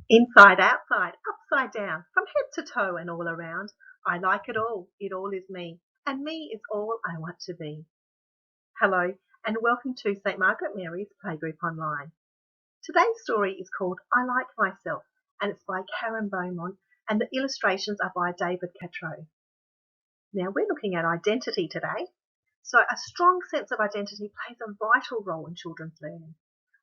Inside, outside, upside down, from head to toe and all around. I like it all is me, and me is all I want to be. Hello, and welcome to St. Margaret Mary's Playgroup Online. Today's story is called I Like Myself, and it's by Karen Beaumont, and the illustrations are by David Catrow. Now, we're looking at identity today. So a strong sense of identity plays a vital role in children's learning.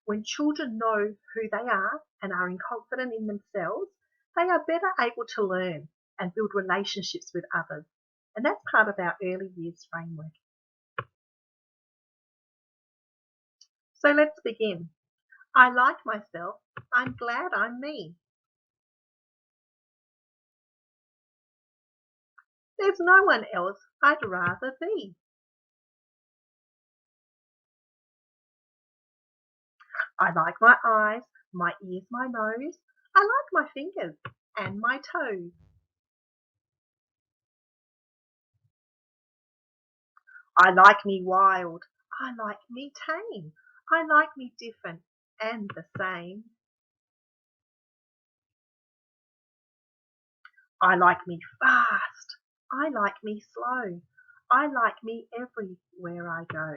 When children know who they are and are confident in themselves, they are better able to learn and build relationships with others. And that's part of our early years framework. So let's begin. I like myself. I'm glad I'm me. There's no one else I'd rather be. I like my eyes, my ears, my nose. I like my fingers and my toes. I like me wild. I like me tame. I like me different and the same. I like me fast. I like me slow. I like me everywhere I go.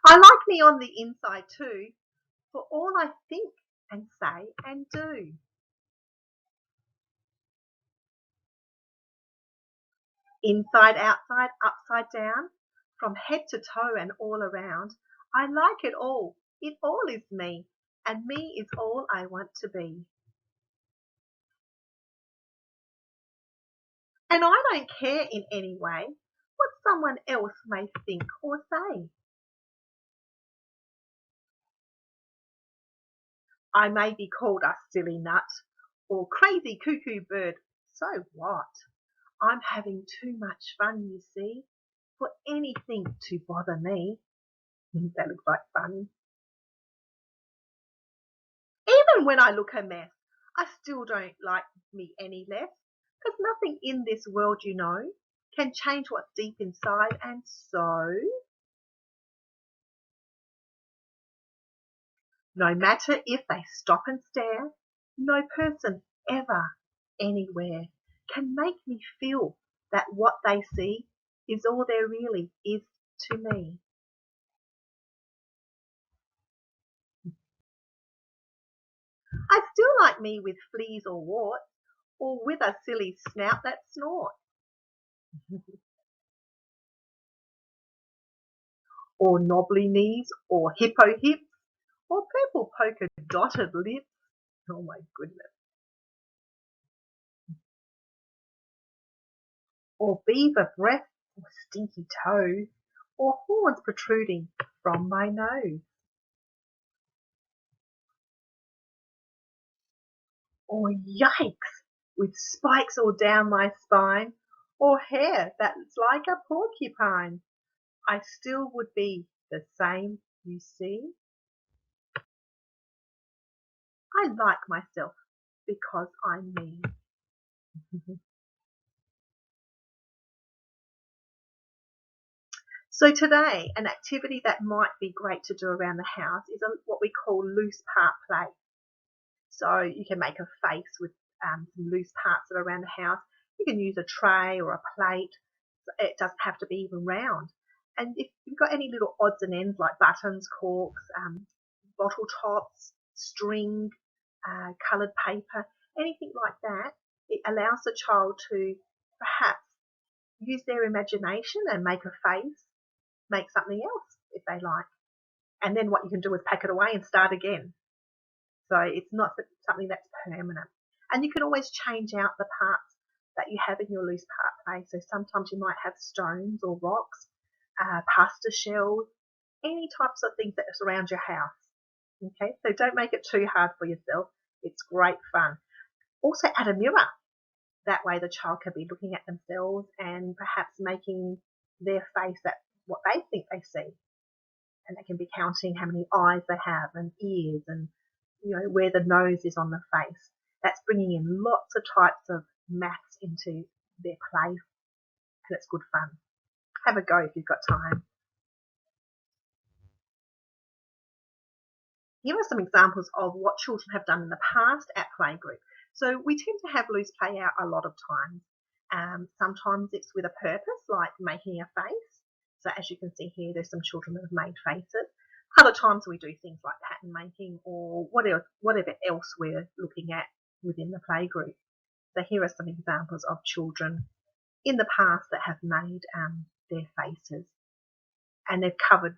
I like me on the inside too, for all I think and say and do. Inside, outside, upside down, from head to toe and all around. I like it all. It all is me, and me is all I want to be. And I don't care in any way what someone else may think or say. I may be called a silly nut or crazy cuckoo bird. So what? I'm having too much fun, you see, for anything to bother me. That looks like fun. Even when I look a mess, I still don't like me any less, because nothing in this world, you know, can change what's deep inside, and so no matter if they stop and stare, no person ever, anywhere, can make me feel that what they see is all there really is to me. I still like me with fleas or warts, or with a silly snout that snorts, or knobbly knees, or hippo hips, or purple polka dotted lips. Oh my goodness. Or beaver breath, or stinky toes, or horns protruding from my nose. Or yikes, with spikes all down my spine, or hair that's like a porcupine. I still would be the same, you see. I like myself because I'm me. So today, an activity that might be great to do around the house is what we call loose part play. So you can make a face with some loose parts that are around the house. You can use a tray or a plate. It doesn't have to be even round. And if you've got any little odds and ends like buttons, corks, bottle tops, string, coloured paper, anything like that, it allows the child to perhaps use their imagination and make a face, make something else if they like. And then what you can do is pack it away and start again. So it's not something that's permanent. And you can always change out the parts that you have in your loose part play. So sometimes you might have stones or rocks, pasta shells, any types of things that surround your house. Okay, so don't make it too hard for yourself. It's great fun. Also add a mirror. That way the child can be looking at themselves and perhaps making their face at what they think they see. And they can be counting how many eyes they have and ears and where the nose is on the face. That's bringing in lots of types of maths into their play, and it's good fun. Have a go if you've got time. Here are some examples of what children have done in the past at Playgroup. So we tend to have loose play out a lot of times. Sometimes it's with a purpose, like making a face. So as you can see here, there's some children that have made faces. Other times we do things like pattern making or whatever else we're looking at within the playgroup. So here are some examples of children in the past that have made their faces. And we've covered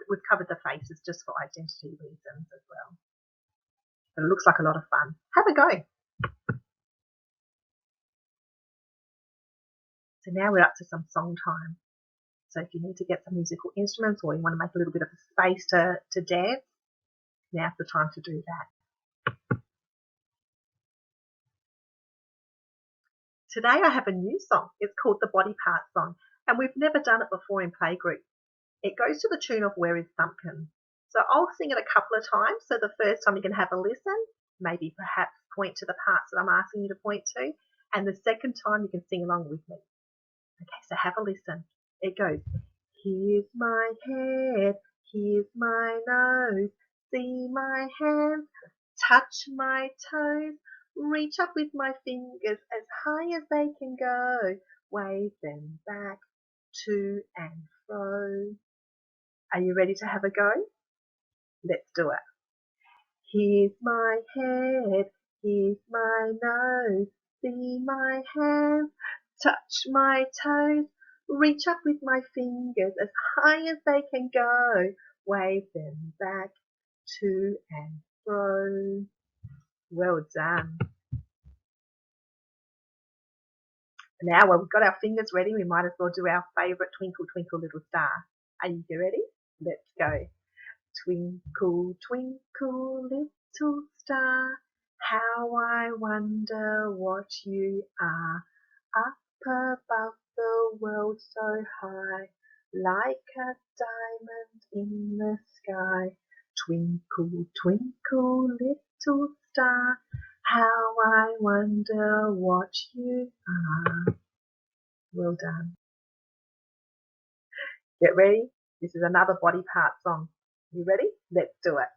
the faces just for identity reasons as well. But it looks like a lot of fun. Have a go. So now we're up to some song time. So if you need to get some musical instruments or you want to make a little bit of a space to dance, now's the time to do that. Today I have a new song. It's called the Body Part Song, and we've never done it before in Playgroup. It goes to the tune of Where is Thumpkin? So I'll sing it a couple of times. So the first time you can have a listen, maybe perhaps point to the parts that I'm asking you to point to, and the second time you can sing along with me. Okay, so have a listen. It goes, here's my head, here's my nose, see my hands, touch my toes, reach up with my fingers as high as they can go, wave them back to and fro. Are you ready to have a go? Let's do it. Here's my head, here's my nose, see my hands, touch my toes, reach up with my fingers as high as they can go, wave them back to and fro. Well done. Now we've got our fingers ready, we might as well do our favourite Twinkle Twinkle Little Star. Are you ready? Let's go. Twinkle, twinkle, little star, how I wonder what you are. Up above the world so high, like a diamond in the sky. Twinkle, twinkle, little star, how I wonder what you are. Well done. Get ready? This is another body part song. You ready? Let's do it.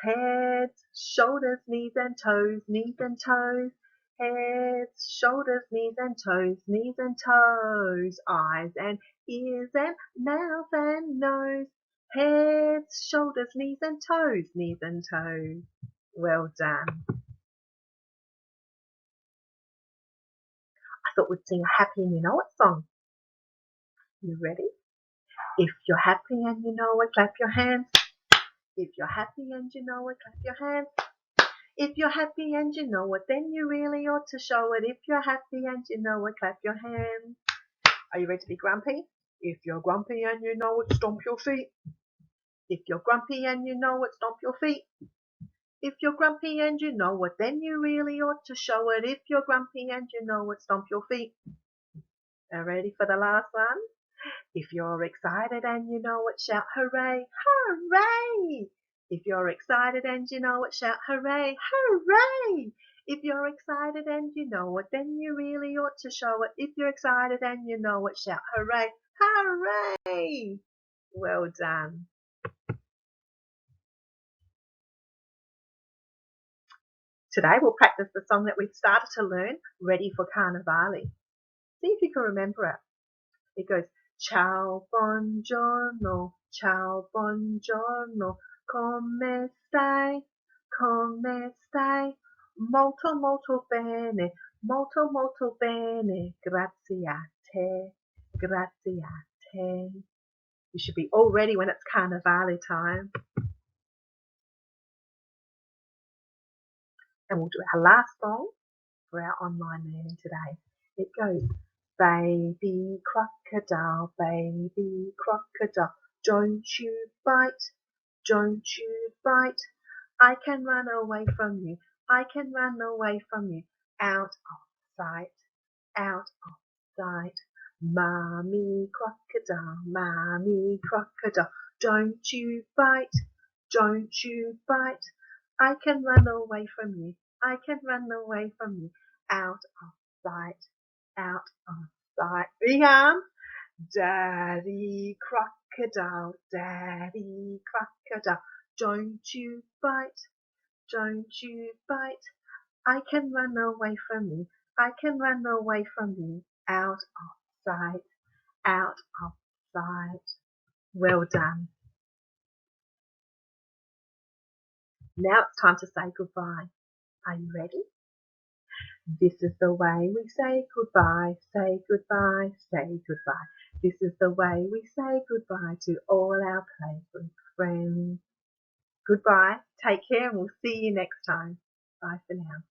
Heads, shoulders, knees and toes, knees and toes. Heads, shoulders, knees and toes, knees and toes. Eyes and ears and mouth and nose. Heads, shoulders, knees and toes, knees and toes. Well done. I thought we'd sing a happy and you know it song. You ready? If you're happy and you know it, clap your hands. If you're happy and you know it, clap your hands. If you're happy and you know it, then you really ought to show it. If you're happy and you know it, clap your hands. Are you ready to be grumpy? If you're grumpy and you know it, stomp your feet. If you're grumpy and you know it, stomp your feet. If you're grumpy and you know it, then you really ought to show it. If you're grumpy and you know it, stomp your feet. Are ready for the last one? If you're excited and you know it, shout hooray, hooray! If you're excited and you know it, shout hooray, hooray! If you're excited and you know it, then you really ought to show it. If you're excited and you know it, shout hooray, hooray! Well done. Today we'll practice the song that we've started to learn, Ready for Carnivale. See if you can remember it. It goes, ciao, buongiorno, come stai, come stai, molto, molto bene, grazie a te, grazie a te. You should be all ready when it's Carnivale time. And we'll do our last song for our online learning today. It goes, baby crocodile, don't you bite, don't you bite. I can run away from you, I can run away from you, out of sight, out of sight. Mommy crocodile, don't you bite, don't you bite. I can run away from you, I can run away from you, out of sight, out of sight. Big arms. Daddy crocodile, don't you bite, don't you bite. I can run away from you. I can run away from you. Out of sight. Out of sight. Well done. Now it's time to say goodbye. Are you ready? This is the way we say goodbye, say goodbye, say goodbye. This is the way we say goodbye to all our playgroup friends. Goodbye, take care, and we'll see you next time. Bye for now.